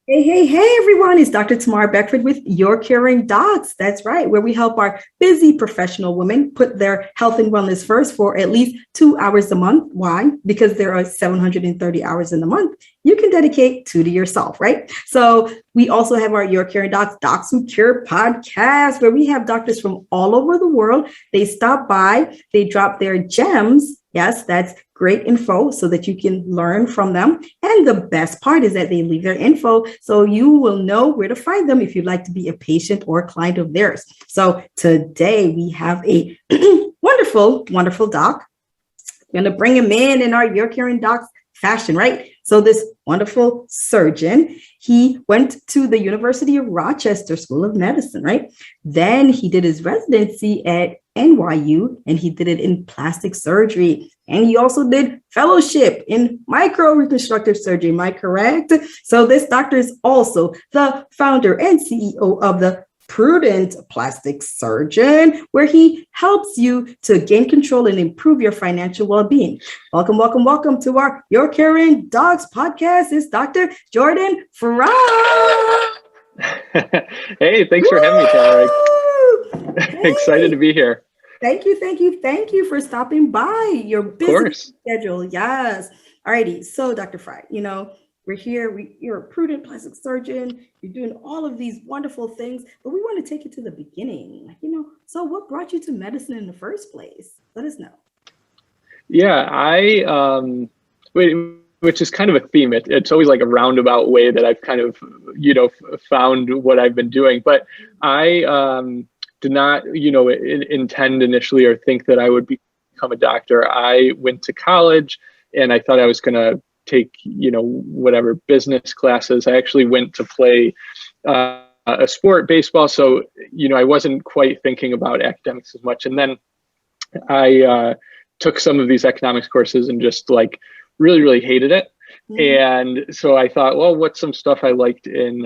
Hey, hey, hey, everyone. It's Dr. Tamara Beckford with Your Caring Docs. That's right, where we help our busy professional women put their health and wellness first for at least 2 hours a month. Why? Because there are 730 hours in the month. You can dedicate two to yourself, right? So we also have our Your Caring Docs, Docs Who Cure podcast, where we have doctors from all over the world. They stop by, they drop their gems. Yes, that's great info so that you can learn from them. And the best part is that they leave their info so you will know where to find them if you'd like to be a patient or a client of theirs. So today we have a wonderful, wonderful doc. We're going to bring him in our Your Caring Docs fashion, right? So this wonderful surgeon, he went to the University of Rochester School of Medicine, right? Then he did his residency at NYU and he did it in plastic surgery. And he also did fellowship in micro-reconstructive surgery. Am I correct? So this doctor is also the founder and CEO of the Prudent Plastic Surgeon, where he helps you to gain control and improve your financial well-being. Welcome, welcome, welcome to our Your Caring Docs podcast. It's Dr. Jordan Frey. Hey, thanks for having me, Tamara. Hey. Excited to be here. Thank you for stopping by. Your busy schedule. Yes. Alrighty. So, Dr. Frey, we're here. You're a prudent plastic surgeon. You're doing all of these wonderful things, but we want to take it to the beginning. So what brought you to medicine in the first place? Let us know. Yeah, which is kind of a theme. It's always like a roundabout way that I've kind of, found what I've been doing. But I did not, intend initially or think that I would become a doctor. I went to college and I thought I was going to take, whatever business classes. I actually went to play a sport, baseball. So, I wasn't quite thinking about academics as much. And then I took some of these economics courses and just like really, really hated it. Mm-hmm. And so I thought, well, what's some stuff I liked in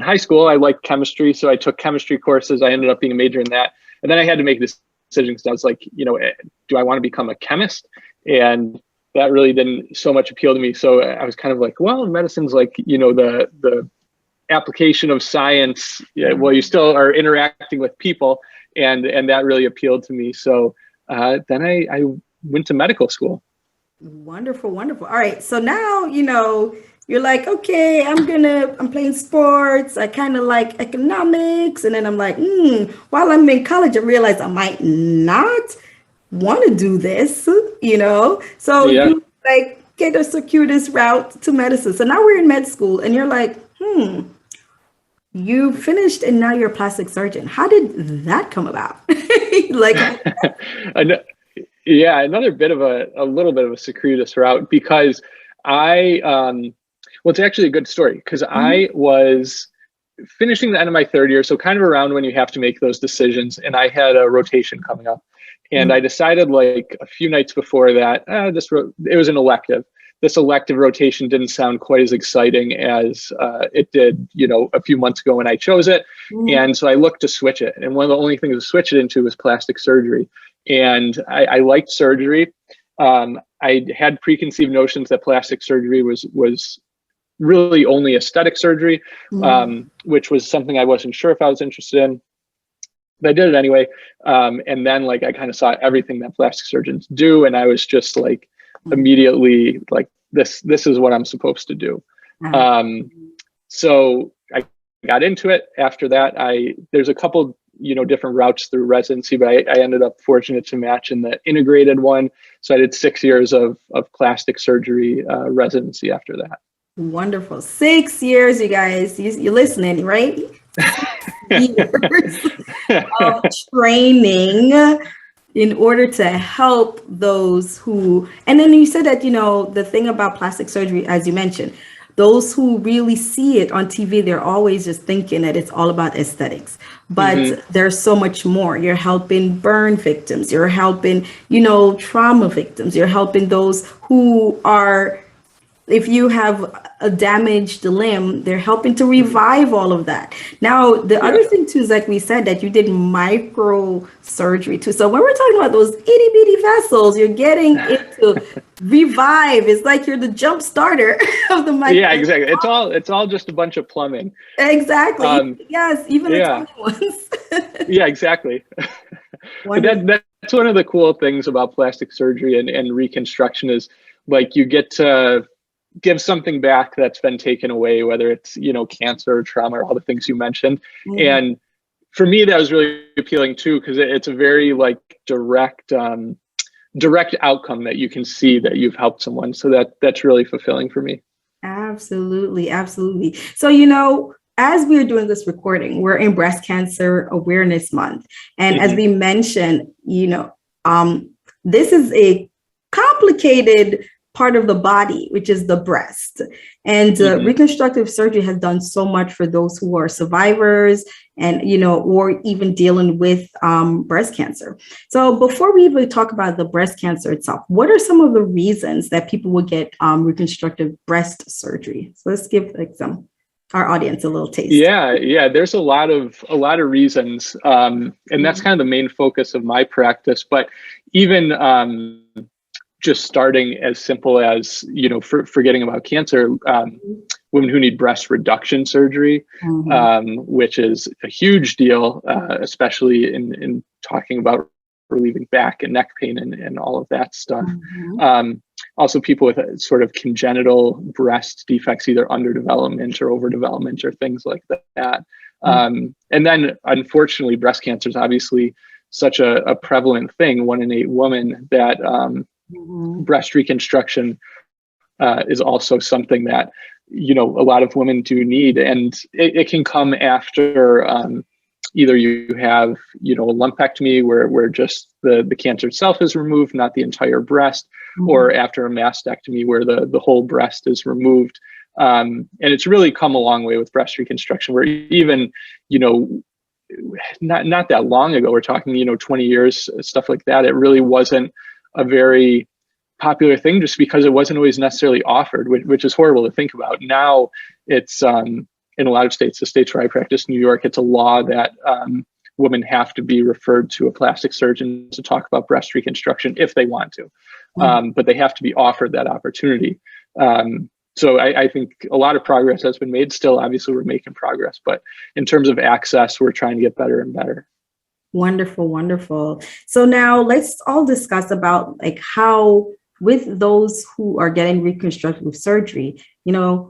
high school? I liked chemistry. So I took chemistry courses. I ended up being a major in that. And then I had to make this decision because I was like, do I want to become a chemist? And that really didn't so much appeal to me. So I was kind of like, well, medicine's like, the application of science. Yeah, well, you still are interacting with people, and that really appealed to me. So then I went to medical school. Wonderful, wonderful. All right. So now, you're like, okay, I'm playing sports. I kind of like economics. And then I'm like, while I'm in college, I realized I might not want to do this, So yeah. You like get a circuitous route to medicine. So now we're in med school and you're like, you finished and now you're a plastic surgeon. How did that come about? Yeah, another bit of a little bit of a circuitous route because it's actually a good story because I was finishing the end of my third year. So kind of around when you have to make those decisions, and I had a rotation coming up. And I decided like a few nights before that, it was an elective. This elective rotation didn't sound quite as exciting as it did, a few months ago when I chose it. And so I looked to switch it. And one of the only things to switch it into was plastic surgery. And I liked surgery. I had preconceived notions that plastic surgery was really only aesthetic surgery, which was something I wasn't sure if I was interested in. But I did it anyway. And then like I kind of saw everything that plastic surgeons do. And I was just like immediately like, this is what I'm supposed to do. So I got into it. After that, there's a couple, different routes through residency, but I ended up fortunate to match in the integrated one. So I did 6 years of plastic surgery residency after that. Wonderful. 6 years, you guys, you're listening, right? Years of training in order to help those who, and then you said that, the thing about plastic surgery, as you mentioned, those who really see it on TV, they're always just thinking that it's all about aesthetics, but there's so much more. You're helping burn victims, you're helping, trauma victims, you're helping those who are, if you have a damaged limb, they're helping to revive all of that. Now, the other thing too is like we said that you did microsurgery too. So when we're talking about those itty bitty vessels, you're getting into Revive. It's like you're the jump starter of the mic. Yeah, exactly. It's all just a bunch of plumbing. Exactly. Yes, even the Yeah, tiny ones. yeah, exactly. But Wonderful. that's one of the cool things about plastic surgery and reconstruction is like you get to give something back that's been taken away, whether it's, cancer or trauma or all the things you mentioned. Mhm. And for me, that was really appealing too, because it's a very like direct outcome that you can see that you've helped someone. So that's really fulfilling for me. Absolutely, absolutely. So, as we're doing this recording, we're in Breast Cancer Awareness Month. And as Mhm. we mentioned, this is a complicated part of the body, which is the breast. And Mhm. reconstructive surgery has done so much for those who are survivors and, or even dealing with breast cancer. So before we even talk about the breast cancer itself, what are some of the reasons that people will get reconstructive breast surgery? So let's give like our audience a little taste. Yeah. There's a lot of reasons, and that's kind of the main focus of my practice. But even just starting as simple as forgetting about cancer, women who need breast reduction surgery, which is a huge deal, especially in talking about relieving back and neck pain and all of that stuff. Also, people with sort of congenital breast defects, either underdevelopment or overdevelopment or things like that. And then, unfortunately, breast cancer is obviously such a prevalent thing, 1 in 8 women, that breast reconstruction is also something that a lot of women do need, and it can come after either you have a lumpectomy where just the cancer itself is removed, not the entire breast, or after a mastectomy where the whole breast is removed. And it's really come a long way with breast reconstruction, where even not that long ago, we're talking 20 years, stuff like that, it really wasn't a very popular thing, just because it wasn't always necessarily offered, which is horrible to think about. Now it's in a lot of states, the states where I practice, New York, it's a law that women have to be referred to a plastic surgeon to talk about breast reconstruction if they want to, but they have to be offered that opportunity. So I think a lot of progress has been made. Still, obviously, we're making progress, but in terms of access, we're trying to get better and better. Wonderful, wonderful. So now let's all discuss about like how, with those who are getting reconstructive surgery,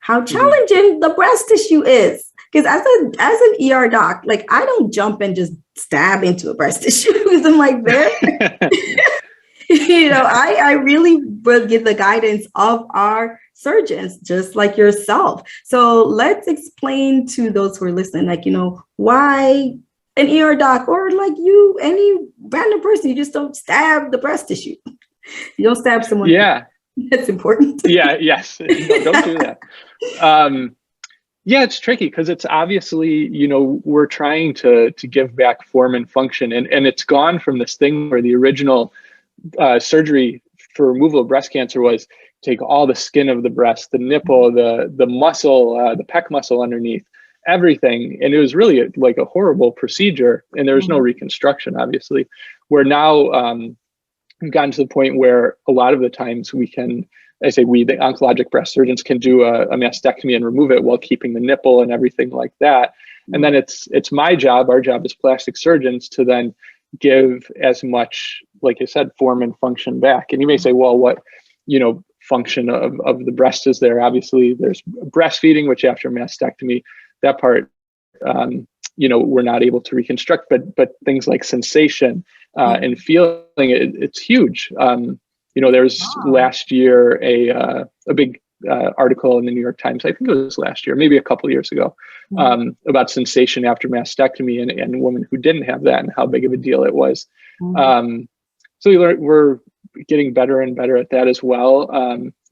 how challenging the breast tissue is. Because as an ER doc, like I don't jump and just stab into a breast tissue because I'm like there. I really will give the guidance of our surgeons, just like yourself. So let's explain to those who are listening, like, why an ER doc or like you, any random person, you just don't stab the breast tissue. You don't stab someone. Yeah. That's important. Yes. No, don't do that. Yeah, it's tricky because it's obviously, we're trying to give back form and function, and it's gone from this thing where the original surgery for removal of breast cancer was take all the skin of the breast, the nipple, the muscle, the pec muscle underneath, everything. And it was really like a horrible procedure, and there was no reconstruction, obviously. We're now we've gotten to the point where a lot of the times we can, the oncologic breast surgeons can do a mastectomy and remove it while keeping the nipple and everything like that. And then it's our job as plastic surgeons to then give as much, like I said, form and function back. And you may say, well, what, function of the breast is there? Obviously, there's breastfeeding, which after mastectomy, that part, we're not able to reconstruct, but things like sensation and feeling, it's huge. There's last year a big article in the New York Times, I think it was last year, maybe a couple of years ago, about sensation after mastectomy and women who didn't have that and how big of a deal it was. So we're getting better and better at that as well.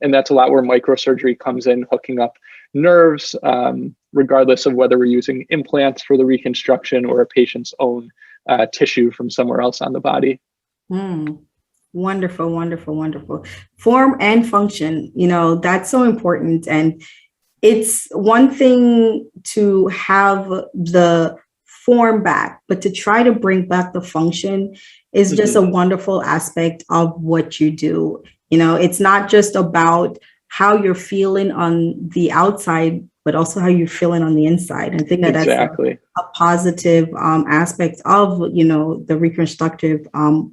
And that's a lot where microsurgery comes in, hooking up nerves, regardless of whether we're using implants for the reconstruction or a patient's own tissue from somewhere else on the body. Wonderful, wonderful, wonderful. Form and function, that's so important. And it's one thing to have the form back, but to try to bring back the function is just a wonderful aspect of what you do. It's not just about how you're feeling on the outside, but also how you're feeling on the inside. And I think that Exactly. that's a positive aspect of, the reconstructive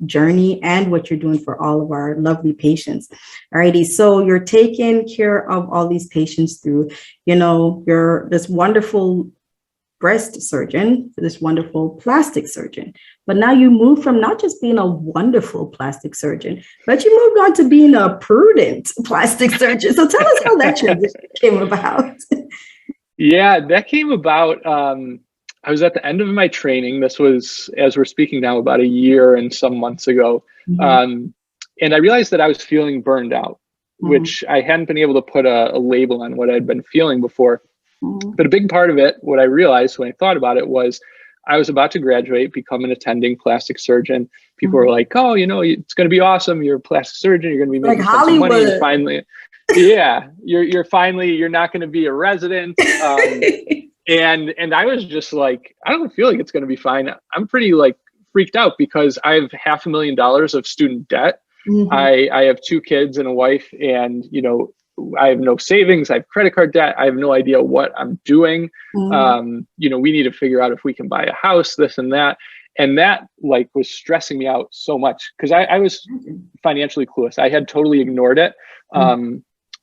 journey and what you're doing for all of our lovely patients. Alrighty. So you're taking care of all these patients through, you're this wonderful breast surgeon to this wonderful plastic surgeon. But now you move from not just being a wonderful plastic surgeon, but you moved on to being a prudent plastic surgeon. So tell us how that transition came about. Yeah, that came about. I was at the end of my training. This was, as we're speaking now, about a year and some months ago. Mm-hmm. And I realized that I was feeling burned out, Mm-hmm. which I hadn't been able to put a label on what I'd been feeling before. Mm-hmm. But a big part of it, what I realized when I thought about it, was I was about to graduate, become an attending plastic surgeon. People were like, "Oh, it's going to be awesome. You're a plastic surgeon. You're going to be making tons of money. And finally, yeah, you're not going to be a resident." And I was just like, I don't feel like it's going to be fine. I'm pretty freaked out because I have $500,000 of student debt. Mm-hmm. I have 2 kids and a wife, and I have no savings. I have credit card debt. I have no idea what I'm doing. Mm-hmm. We need to figure out if we can buy a house, this and that. And that was stressing me out so much because I was financially clueless. I had totally ignored it,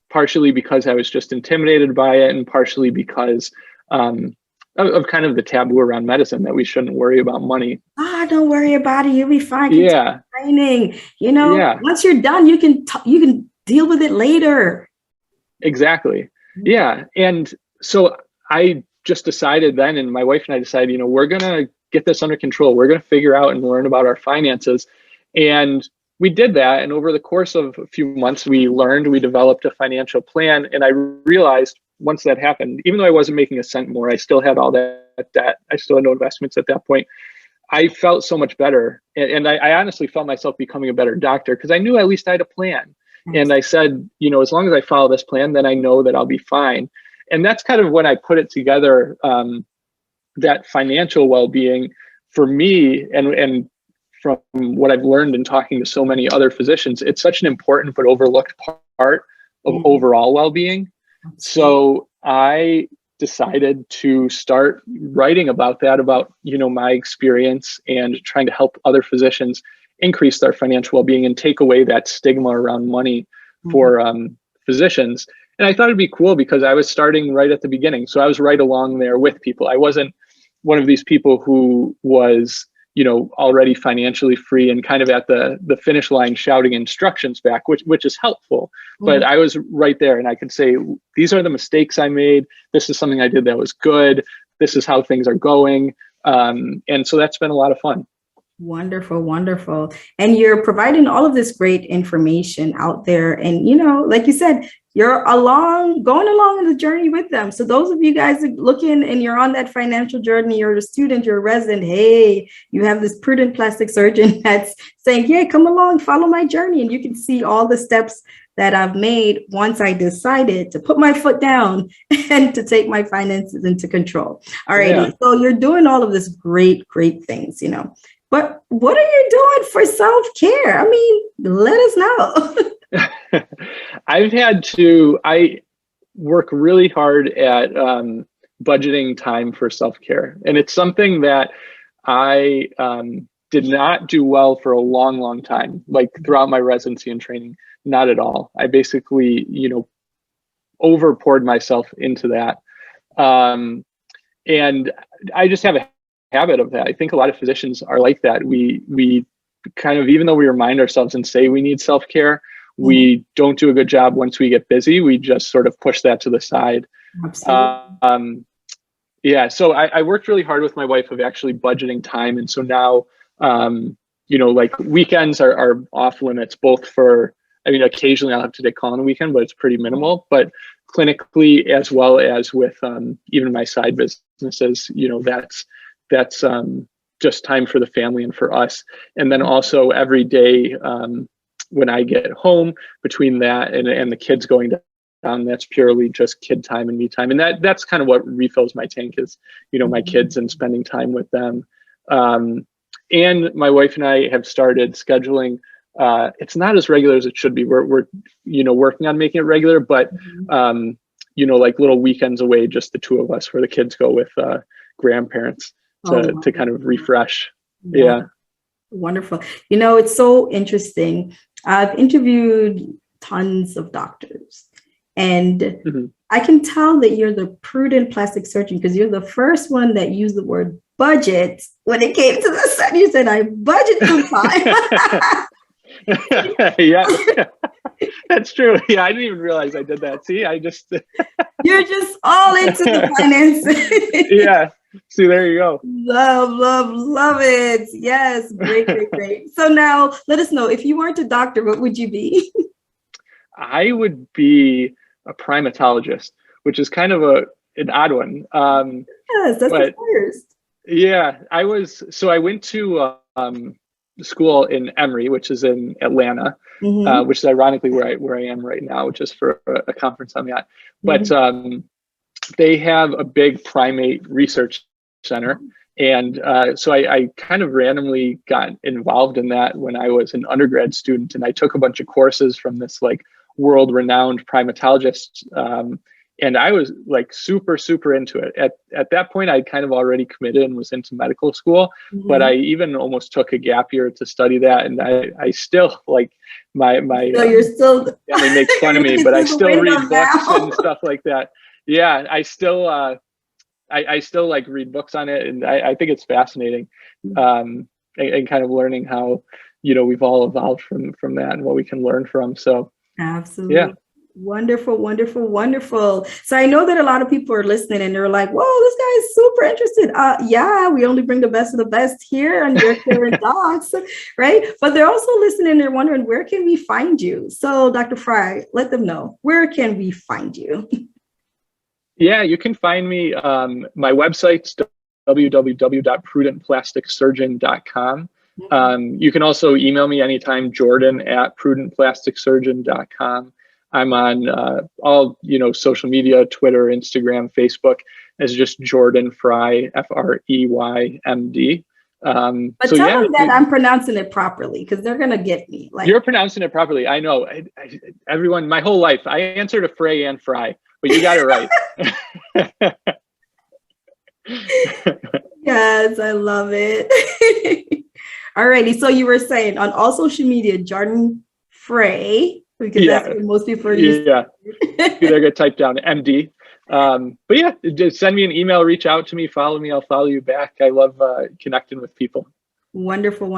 partially because I was just intimidated by it, and partially because of kind of the taboo around medicine that we shouldn't worry about money. Don't worry about it. You'll be fine. Yeah. Training. Yeah. Once you're done, you can deal with it later. Exactly. Yeah. And so I just decided then, and my wife and I decided, we're going to get this under control. We're going to figure out and learn about our finances. And we did that. And over the course of a few months, we developed a financial plan. And I realized once that happened, even though I wasn't making a cent more, I still had all that debt. I still had no investments at that point. I felt so much better. And I honestly felt myself becoming a better doctor because I knew at least I had a plan. And I said, as long as I follow this plan, then I know that I'll be fine. And that's kind of when I put it together, that financial well-being for me, and from what I've learned in talking to so many other physicians, it's such an important but overlooked part of overall well-being. So I decided to start writing about that, about, my experience and trying to help other physicians increase their financial well-being and take away that stigma around money for physicians. And I thought it'd be cool because I was starting right at the beginning. So I was right along there with people. I wasn't one of these people who was, already financially free and kind of at the finish line shouting instructions back, which is helpful. But I was right there, and I could say, these are the mistakes I made. This is something I did that was good. This is how things are going. And so that's been a lot of fun. Wonderful, wonderful. And you're providing all of this great information out there. And, like you said, you're going along in the journey with them. So those of you guys looking and you're on that financial journey, you're a student, you're a resident, hey, you have this prudent plastic surgeon that's saying, yeah, come along, follow my journey. And you can see all the steps that I've made once I decided to put my foot down and to take my finances into control. All righty. Yeah. So you're doing all of this great, great things, But what are you doing for self-care? I mean, let us know. I work really hard at budgeting time for self-care. And it's something that I did not do well for a long, long time, like throughout my residency and training, not at all. I basically, over poured myself into that. And I just have a habit of that. I think a lot of physicians are like that. We kind of, even though we remind ourselves and say we need self-care, we don't do a good job once we get busy. We just sort of push that to the side. Absolutely. Yeah. So I worked really hard with my wife of actually budgeting time. And so now, like weekends are off limits, both for, occasionally I'll have to take call on a weekend, but it's pretty minimal, but clinically, as well as with even my side businesses, that's just time for the family and for us. And then also every day when I get home, between that and the kids going down, that's purely just kid time and me time. And that's kind of what refills my tank is, my kids and spending time with them. And my wife and I have started scheduling it's not as regular as it should be. We're working on making it regular, but like little weekends away, just the two of us, where the kids go with grandparents to kind of refresh. Yeah. Wonderful. It's so interesting. I've interviewed tons of doctors, and I can tell that you're the prudent plastic surgeon because you're the first one that used the word budget when it came to the set. You said, I budget for time. Yeah, that's true. Yeah, I didn't even realize I did that. See, You're just all into the finances. Yeah. See, there you go. Love it. Yes. Great. So now let us know, if you weren't a doctor, what would you be? I would be a primatologist, which is kind of an odd one. Yes, that's the first. Yeah, I went to school in Emory, which is in Atlanta, which is ironically where I am right now, which is for a conference I'm at. But they have a big primate research center. And so I kind of randomly got involved in that when I was an undergrad student, and I took a bunch of courses from this like world-renowned primatologist. And I was like super into it. At that point, I'd kind of already committed and was into medical school, but I even almost took a gap year to study that. And I still like my you're still family makes fun of me, but I still read books and stuff like that. Yeah, I still like read books on it, and I think it's fascinating, and kind of learning how we've all evolved from that and what we can learn from. So absolutely. Yeah. Wonderful. So I know that a lot of people are listening and they're like, whoa, this guy is super interested. Yeah, we only bring the best of the best here on Your Caring Docs, right? But they're also listening and they're wondering, where can we find you? So Dr. Frey, let them know, where can we find you? Yeah, you can find me. My website's www.prudentplasticsurgeon.com. You can also email me anytime, jordan@prudentplasticsurgeon.com. I'm on all social media, Twitter, Instagram, Facebook, as just Jordan Frey, Frey, MD. But so, tell them that I'm pronouncing it properly, because they're gonna get me. Like, you're pronouncing it properly. I know. Everyone, my whole life, I answer to Frey and Fry, but you got it right. Yes, I love it. Alrighty, so you were saying on all social media, Jordan Frey. Because that's what most people are used to. They're gonna type down MD. But yeah, just send me an email, reach out to me, follow me, I'll follow you back. I love connecting with people. Wonderful.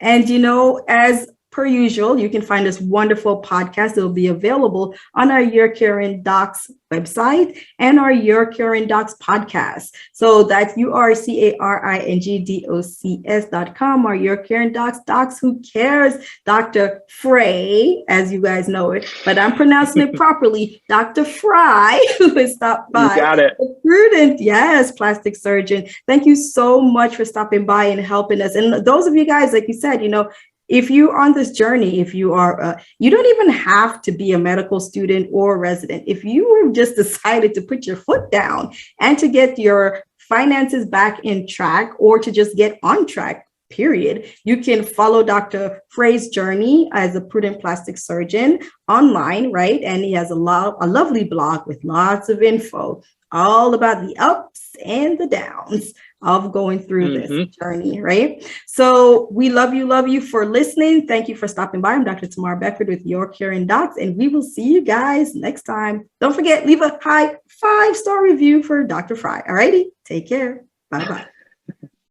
And as per usual, you can find this wonderful podcast. It will be available on our Your Caring Docs website and our Your Caring Docs podcast. So that's URCARINGDOCS.com or Your Caring Docs. Docs, who cares? Dr. Frey, as you guys know it, but I'm pronouncing it properly. Dr. Frey, who has stopped by. You got it. Prudent, yes, plastic surgeon. Thank you so much for stopping by and helping us. And those of you guys, like you said, if you're on this journey, if you are, you don't even have to be a medical student or resident. If you have just decided to put your foot down and to get your finances back in track, or to just get on track, period, you can follow Dr. Frey's journey as a prudent plastic surgeon online, right? And he has a lovely blog with lots of info all about the ups and the downs of going through this journey, right? So we love you for listening. Thank you for stopping by. I'm Dr. Tamar Beckford with Your Caring Docs, and we will see you guys next time. Don't forget, leave a high 5-star review for Dr. Frey. All righty, take care. Bye-bye.